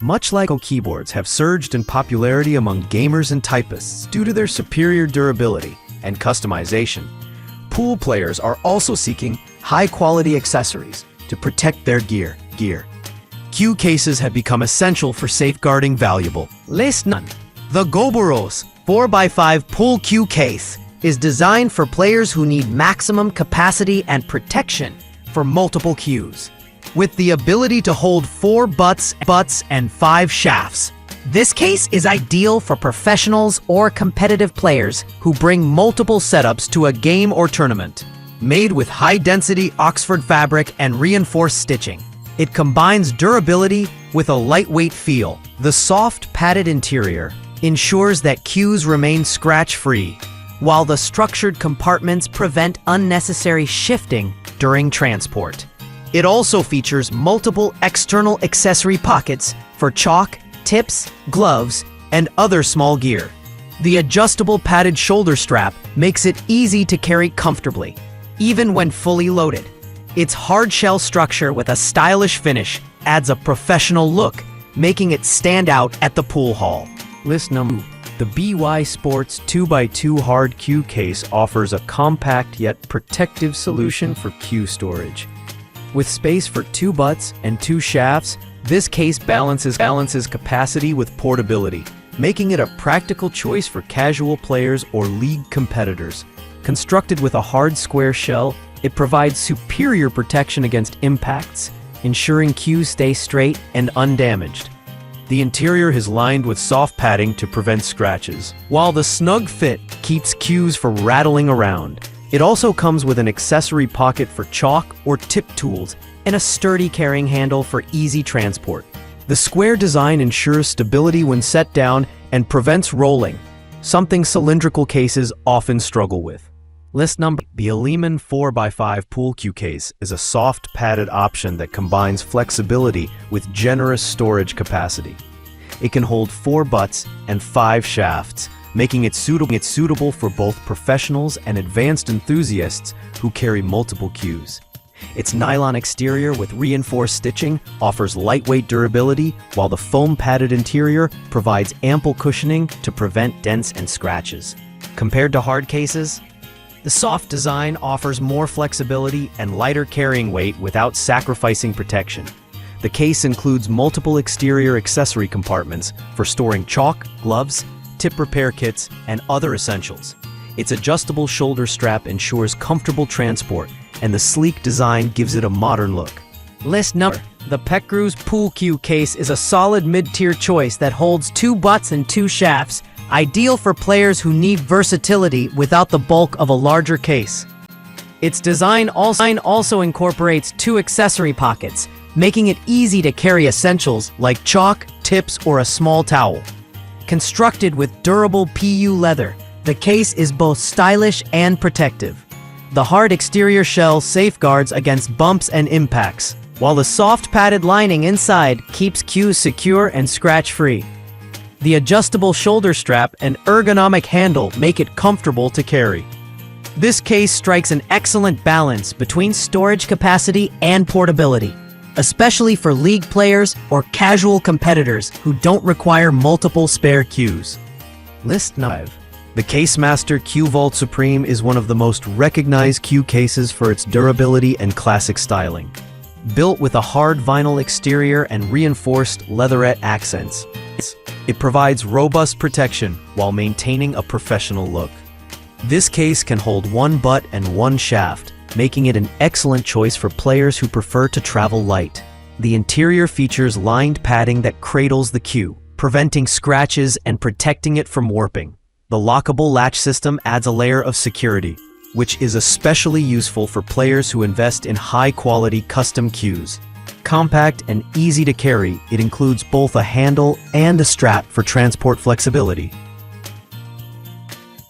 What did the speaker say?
Much like keyboards have surged in popularity among gamers and typists due to their superior durability and customization, pool players are also seeking high-quality accessories to protect their gear. Cue cases have become essential for safeguarding valuable. List none. The GOBUROS 4x5 pool cue case is designed for players who need maximum capacity and protection for multiple cues. With the ability to hold 4 butts and 5 shafts. This case is ideal for professionals or competitive players who bring multiple setups to a game or tournament. Made with high-density Oxford fabric and reinforced stitching, it combines durability with a lightweight feel. The soft, padded interior ensures that cues remain scratch-free, while the structured compartments prevent unnecessary shifting during transport. It also features multiple external accessory pockets for chalk, tips, gloves, and other small gear. The adjustable padded shoulder strap makes it easy to carry comfortably, even when fully loaded. Its hard-shell structure with a stylish finish adds a professional look, making it stand out at the pool hall. List number 2. The BY Sports 2x2 hard cue case offers a compact yet protective solution for cue storage. With space for 2 butts and 2 shafts, this case balances capacity with portability, making it a practical choice for casual players or league competitors. Constructed with a hard square shell, it provides superior protection against impacts, ensuring cues stay straight and undamaged. The interior is lined with soft padding to prevent scratches, while the snug fit keeps cues from rattling around. It also comes with an accessory pocket for chalk or tip tools and a sturdy carrying handle for easy transport. The square design ensures stability when set down and prevents rolling, something cylindrical cases often struggle with. List number. The Aliexpress 4x5 pool cue case is a soft padded option that combines flexibility with generous storage capacity. It can hold 4 butts and 5 shafts, making it suitable for both professionals and advanced enthusiasts who carry multiple cues. Its nylon exterior with reinforced stitching offers lightweight durability, while the foam-padded interior provides ample cushioning to prevent dents and scratches. Compared to hard cases, the soft design offers more flexibility and lighter carrying weight without sacrificing protection. The case includes multiple exterior accessory compartments for storing chalk, gloves, tip repair kits, and other essentials. Its adjustable shoulder strap ensures comfortable transport, and the sleek design gives it a modern look. List number. The Peckrus pool cue case is a solid mid-tier choice that holds 2 butts and 2 shafts, ideal for players who need versatility without the bulk of a larger case. Its design also incorporates 2 accessory pockets, making it easy to carry essentials like chalk, tips, or a small towel. Constructed with durable PU leather, the case is both stylish and protective. The hard exterior shell safeguards against bumps and impacts, while the soft padded lining inside keeps cues secure and scratch-free. The adjustable shoulder strap and ergonomic handle make it comfortable to carry. This case strikes an excellent balance between storage capacity and portability, especially for league players or casual competitors who don't require multiple spare cues. List 5. The Casemaster Cue Vault Supreme is one of the most recognized cue cases for its durability and classic styling. Built with a hard vinyl exterior and reinforced leatherette accents, it provides robust protection while maintaining a professional look. This case can hold 1 butt and 1 shaft, making it an excellent choice for players who prefer to travel light. The interior features lined padding that cradles the cue, preventing scratches and protecting it from warping. The lockable latch system adds a layer of security, which is especially useful for players who invest in high-quality custom cues. Compact and easy to carry, it includes both a handle and a strap for transport flexibility.